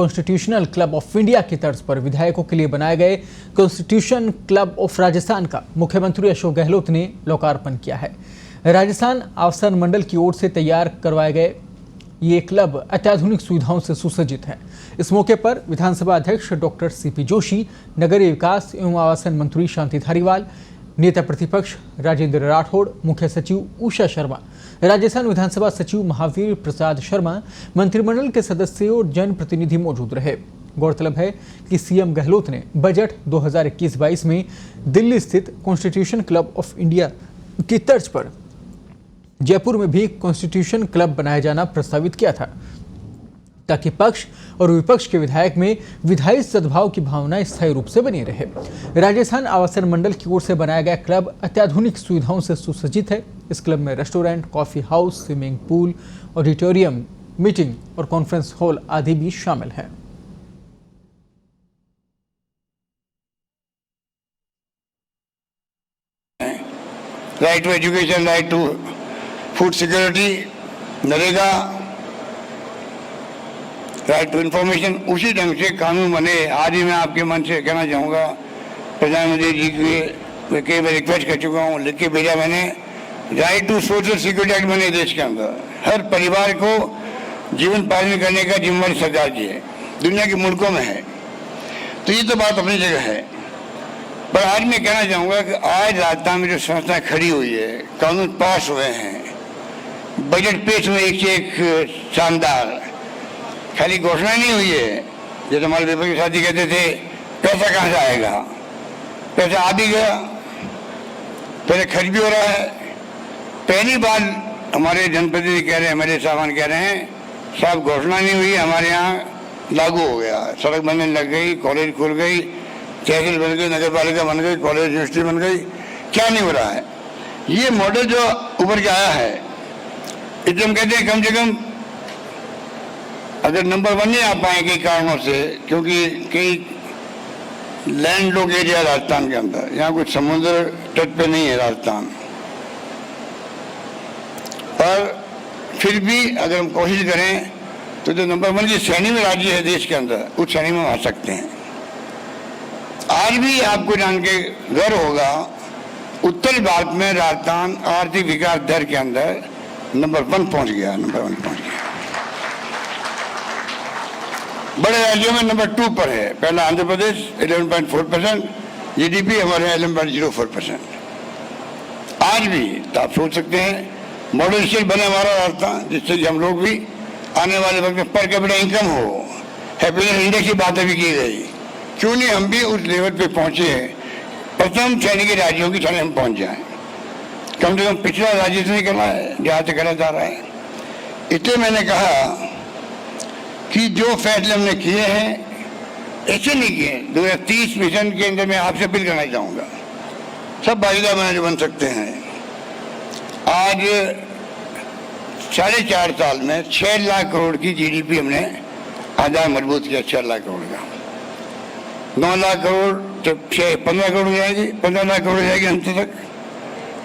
Constitutional club of India की तर्ज पर विधायकों के लिए बनाए गए कॉन्स्टिट्यूशन क्लब ऑफ राजस्थान का मुख्यमंत्री अशोक गहलोत ने लोकार्पण किया है। राजस्थान आवासन मंडल की ओर से तैयार करवाए गए ये क्लब अत्याधुनिक सुविधाओं से सुसज्जित है। इस मौके पर विधानसभा अध्यक्ष डॉक्टर सीपी जोशी, नगरीय विकास एवं आवासन मंत्री शांति धारीवाल, नेता प्रतिपक्ष राजेंद्र राठौड़, मुख्य सचिव उषा शर्मा, राजस्थान विधानसभा सचिव महावीर प्रसाद शर्मा, मंत्रिमंडल के सदस्य और जनप्रतिनिधि मौजूद रहे। गौरतलब है कि सीएम गहलोत ने बजट 2021-22 में दिल्ली स्थित कॉन्स्टिट्यूशन क्लब ऑफ इंडिया की तर्ज पर जयपुर में भी कॉन्स्टिट्यूशन क्लब बनाया जाना प्रस्तावित किया था, ताकि पक्ष और विपक्ष के विधायक में विधायी सद्भाव की भावना स्थायी रूप से बनी रहे। राजस्थान आवासन मंडल की ओर से बनाया गया क्लब अत्याधुनिक सुविधाओं से सुसज्जित है। इस क्लब में restaurant, coffee house, swimming pool, auditorium, meeting और कॉन्फ्रेंस हॉल आदि भी शामिल है। Right to education, right to food security, NREGA, right to information, उसी ढंग से कानून बने। आज ही मैं आपके मन से कहना चाहूँगा, प्रधानमंत्री जी के कई बार रिक्वेस्ट कर चुका हूँ, लिख के भेजा मैंने। Right to social security act बने देश के अंदर। हर परिवार को जीवन पालन करने का जिम्मेदारी सरकार की है, दुनिया के मुल्कों में है, तो ये तो बात अपनी जगह है। पर आज मैं कहना चाहूँगा कि आज राजस्थान में जो संस्थाएं खड़ी हुई है, कानून पास हुए हैं, बजट पेश हुए एक से एक शानदार, खाली घोषणा नहीं हुई है। जैसे हमारे विपक्ष साथी कहते थे पैसा कहाँ से आएगा, पैसा आ भी गया, पहले खर्च भी हो रहा है। पहली बार हमारे जनप्रतिनिधि कह रहे हैं, हमारे साहबान कह रहे हैं, साहब घोषणा नहीं हुई, हमारे यहाँ लागू हो गया, सड़क बनने लग गई, कॉलेज खुल गई, तहसील बन गई, नगर पालिका बन गई, कॉलेज यूनिवर्सिटी बन गई। क्या नहीं हो रहा है? ये मॉडल जो उभर के आया है, इसलिए हम कहते हैं कम से कम अगर नंबर 1 नहीं आ पाए कई कारणों से, क्योंकि कई लैंड लॉक एरिया राजस्थान के अंदर, यहाँ कुछ समुद्र तट पे नहीं है राजस्थान, पर फिर भी अगर हम कोशिश करें तो जो नंबर 1 की श्रेणी में राज्य है देश के अंदर, उस श्रेणी में आ सकते हैं। आज भी आपको जान के गर्व होगा, उत्तरी भारत में राजस्थान आर्थिक विकास दर के अंदर नंबर 1 पहुंच गया, नंबर 1 पहुंच गया। बड़े राज्यों में नंबर 2 पर है। पहला आंध्र प्रदेश 11.4%, जीडीपी हमारे 11.04%। आज भी तो आप सोच सकते हैं मॉडल स्टेट बने हमारा राजस्थान, जिससे कि हम लोग भी आने वाले वक्त में पर कैपिटा इनकम हो, हैप्पीनेस इंडेक्स की बात भी की गई, क्यों नहीं हम भी उस लेवल पे पहुंचे हैं, प्रथम श्रेणी के राज्यों की श्रेणी में पहुंच जाए। कम से कम पिछड़ा राज्य से निकला है जहाँ से करा जा रहा है। इसलिए मैंने कहा कि जो फैसले हमने किए हैं ऐसे नहीं किए। 2030 मिशन के अंदर मैं आपसे अपील करना चाहूँगा, सब भागीदार मैनेजर बन सकते हैं। आज 4.5 साल में 6 लाख करोड़ की जीडीपी हमने आधार मजबूत किया, 6 लाख करोड़ का। 9 लाख करोड़ तो 15 करोड़ हो जाएगी, 15 लाख करोड़ हो जाएगी अंत तक।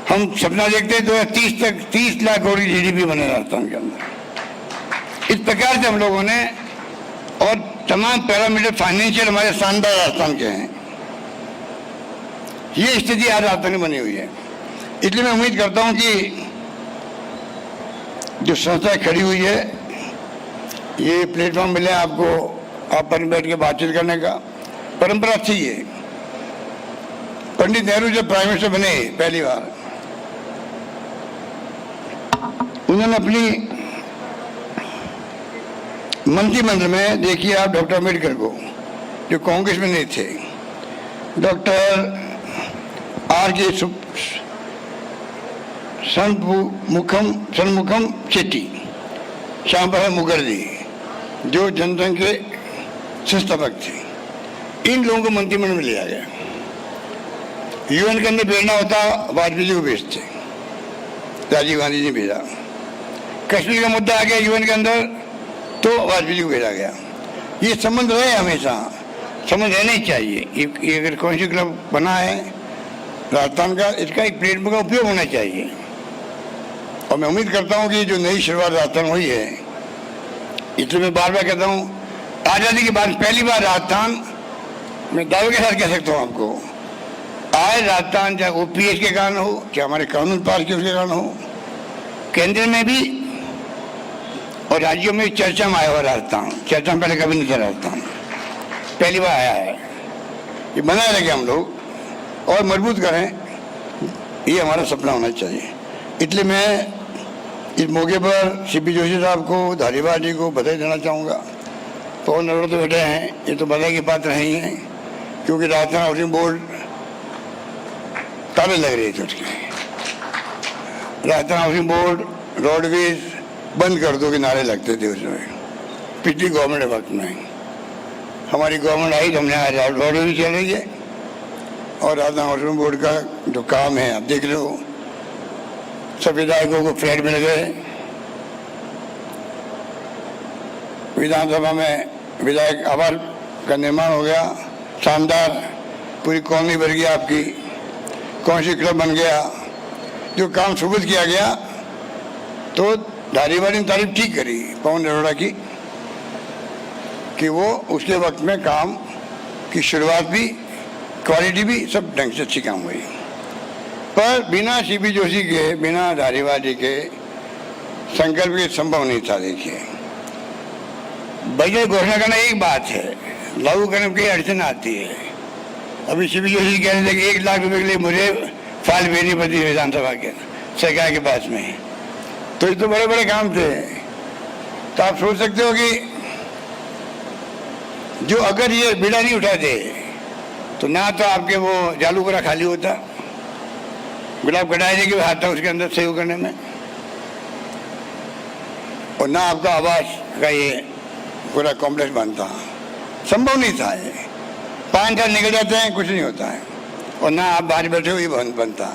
हम सपना देखते हैं 2030 तक 30 लाख करोड़ की जीडीपी बने राजस्थान के अंदर। इस प्रकार से हम लोगों ने, और तमाम पैरामीटर फाइनेंशियल हमारे शानदार राजस्थान के हैं। ये स्थिति आज राजस्थान में बनी हुई है। इसलिए मैं उम्मीद करता हूं कि जो संस्था खड़ी हुई है, ये प्लेटफॉर्म मिले आपको, आप पर बैठ के बातचीत करने का, परंपरा थी ये। पंडित नेहरू जब प्राइम मिनिस्टर बने पहली बार, उन्होंने अपनी मंत्रिमंडल में, देखिए आप डॉक्टर अम्बेडकर को, जो कांग्रेस में नहीं थे, डॉक्टर R.K. षणमुखम चेट्टी, श्याम प्रसाद मुखर्जी, जो जनसंघ के संस्थापक थे, इन लोगों को मंत्रिमंडल में लिया गया। यूएन के अंदर भेजना होता, वाजपेयी जी को भेजते, राजीव गांधी जी ने भेजा। कश्मीर का मुद्दा आ गया यूएन के अंदर, तो वाजपेयी जी को भेजा गया। ये संबंध रहे, हमेशा संबंध रहना ही चाहिए। ये अगर कौन सी क्लब बना है राजस्थान का, इसका एक प्लेटफॉर्म का उपयोग होना चाहिए। और मैं उम्मीद करता हूँ कि जो नई शुरुआत राजस्थान हुई है, इसलिए मैं बार बार कहता हूँ आज़ादी के बाद पहली बार राजस्थान, मैं दावे के साथ कह सकता हूँ आपको, आज राजस्थान चाहे ओपीएस के कारण हो, चाहे हमारे कानून पास के उसके कारण हो, केंद्र में भी और राज्यों में चर्चा में आया हुआ राजस्थान। चर्चा में पहले कभी नहीं था राजस्थान, पहली बार आया है। ये बनाए रखें हम लोग और मजबूत करें, ये हमारा सपना होना चाहिए। इसलिए मैं इस मौके पर सीपी जोशी साहब को, धारीवाल जी को बधाई देना चाहूँगा। पवन नरोड़ा तो बैठे हैं, ये तो बधाई की बात नहीं है, क्योंकि राजस्थान हाउसिंग बोर्ड ताले लग रही थी उसकी। राजस्थान हाउसिंग बोर्ड, रोडवेज बंद कर दो के नारे लगते थे उसमें, पिछली गवर्नमेंट वक्त में। हमारी गवर्नमेंट आई तो हमने रोडवेज चल रही है और राजस्थान हाउसिंग बोर्ड का जो काम है आप देख रहे हो, सब विधायकों को फ्लैट मिल गए। विधानसभा में विधायक आवास का निर्माण हो गया, शानदार, पूरी कॉलोनी भर गई आपकी, कौनसी क्लब बन गया। जो काम सुबह किया गया तो धारीवाल ने तारीफ ठीक करी पवन नरोड़ा की कि वो उसके वक्त में काम की शुरुआत भी, क्वालिटी भी सब ढंग से अच्छी काम हुई। पर बिना सीपी जोशी के, बिना धारीवाल जी के संकल्प के संभव नहीं था। देखिए, बजट घोषणा करना एक बात है, लागू करने में कई अड़चन आती है। अभी सीपी जोशी कह रहे थे कि 1 लाख रुपए के लिए मुझे फाइल भेजनी पड़ती है विधानसभा के सरकार के पास में, तो ये तो बड़े बड़े काम थे। तो आप सोच सकते हो कि जो अगर ये बीड़ा नहीं उठाते तो ना तो आपके वो जालूपुरा खाली होता, गुलाब कटाई जी के हाथ था उसके अंदर सेव करने में, और ना आपका आवास का ये पूरा कॉम्प्लेक्स बनता। संभव नहीं था। ये 5 साल निकल जाते हैं, कुछ नहीं होता है, और ना आप बाहर बैठे हो ये बनता।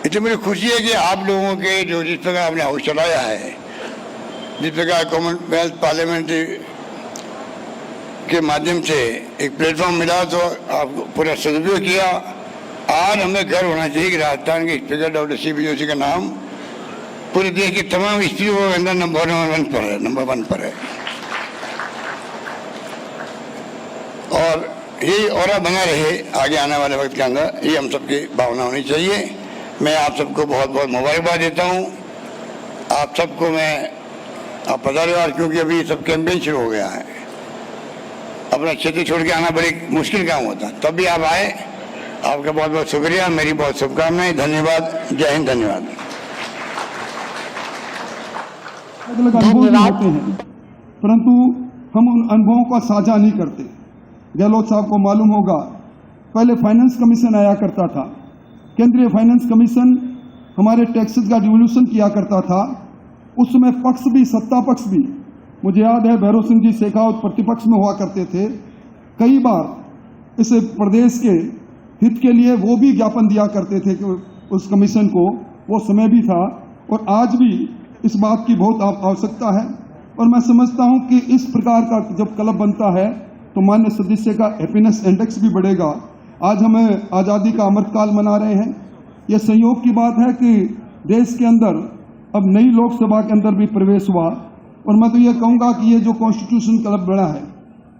इसलिए मुझे खुशी है कि आप लोगों के जो जिस प्रकार आपने हाउस चलाया है, जिस प्रकार कॉमनवेल्थ पार्लियामेंट के माध्यम से एक प्लेटफॉर्म मिला, तो आप पूरा सदुपयोग किया। आज हमें गर्व होना चाहिए कि राजस्थान के स्पीकर डॉक्टर सीपी जोशी का नाम पूरे देश की तमाम स्त्रियों के अंदर नंबर 1 पर है। और ये और बना रहे आगे आने वाले वक्त के अंदर, ये हम सबकी भावना होनी चाहिए। मैं आप सबको बहुत बहुत मुबारकबाद देता हूँ। आप सबको मैं आप पधारो, क्योंकि अभी सब कैंपेन शुरू हो गया है। अपना क्षेत्र छोड़ के आना बड़ी मुश्किल काम होता, तब भी आप आए। आपका बहुत बहुत शुक्रिया, मेरी बहुत शुभकामनाएं, धन्यवाद, जय हिंद, धन्यवाद। होते हैं, परंतु हम उन अनुभवों का साझा नहीं करते। गहलोत साहब को मालूम होगा, पहले फाइनेंस कमीशन आया करता था, केंद्रीय फाइनेंस कमीशन हमारे टैक्सेस का रिवोल्यूशन किया करता था। उस समय पक्ष भी, सत्ता पक्ष भी, मुझे याद है भैरव सिंह जी शेखावत प्रतिपक्ष में हुआ करते थे। कई बार इस प्रदेश के हित के लिए वो भी ज्ञापन दिया करते थे कि उस कमीशन को, वो समय भी था और आज भी इस बात की बहुत आवश्यकता है। और मैं समझता हूं कि इस प्रकार का जब क्लब बनता है तो मान्य सदस्य का हैप्पीनेस इंडेक्स भी बढ़ेगा। आज हमें आज़ादी का अमृतकाल मना रहे हैं। यह संयोग की बात है कि देश के अंदर अब नई लोकसभा के अंदर भी प्रवेश हुआ, और मैं तो ये कहूँगा कि ये जो कॉन्स्टिट्यूशन क्लब बना है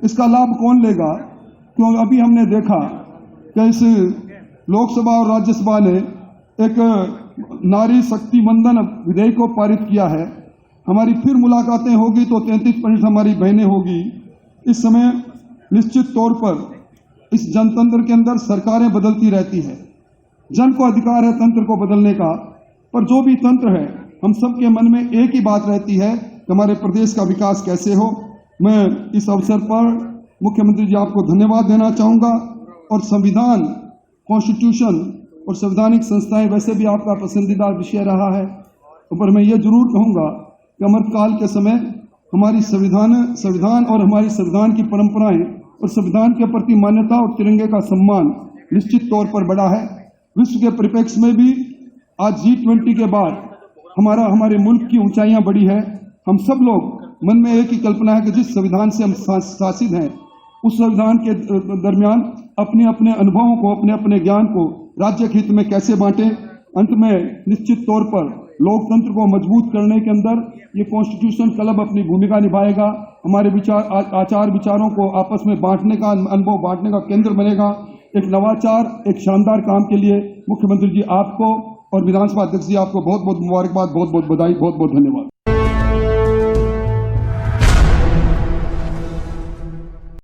इसका लाभ कौन लेगा? क्योंकि अभी हमने देखा कि इस लोकसभा और राज्यसभा ने एक नारी शक्ति वंदन विधेयक को पारित किया है। हमारी फिर मुलाकातें होगी तो 33% हमारी बहनें होगी। इस समय निश्चित तौर पर इस जनतंत्र के अंदर सरकारें बदलती रहती है, जन को अधिकार है तंत्र को बदलने का, पर जो भी तंत्र है हम सबके मन में एक ही बात रहती है कि हमारे प्रदेश का विकास कैसे हो। मैं इस अवसर पर मुख्यमंत्री जी आपको धन्यवाद देना चाहूँगा, और संविधान, कॉन्स्टिट्यूशन और संवैधानिक संस्थाएं वैसे भी आपका पसंदीदा विषय रहा है। पर मैं ये जरूर कहूँगा कि अमृतकाल के समय हमारी संविधान और हमारी संविधान की परंपराएं और संविधान के प्रति मान्यता और तिरंगे का सम्मान निश्चित तौर पर बढ़ा है। विश्व के परिप्रेक्ष्य में भी आज G20 के बाद हमारे मुल्क की ऊंचाइयां बढ़ी है। हम सब लोग मन में एक ही कल्पना है कि जिस संविधान से हम शासित हैं, उस संविधान के दरमियान अपने अपने अनुभवों को, अपने अपने ज्ञान को राज्य के हित में कैसे बांटें। अंत में निश्चित तौर पर लोकतंत्र को मजबूत करने के अंदर ये कॉन्स्टिट्यूशन क्लब अपनी भूमिका निभाएगा। हमारे आचार विचारों को आपस में बांटने का, अनुभव बांटने का केंद्र बनेगा। एक नवाचार, एक शानदार काम के लिए मुख्यमंत्री जी आपको और विधानसभा अध्यक्ष जी आपको बहुत बहुत मुबारकबाद, बहुत बहुत बधाई, बहुत बहुत धन्यवाद।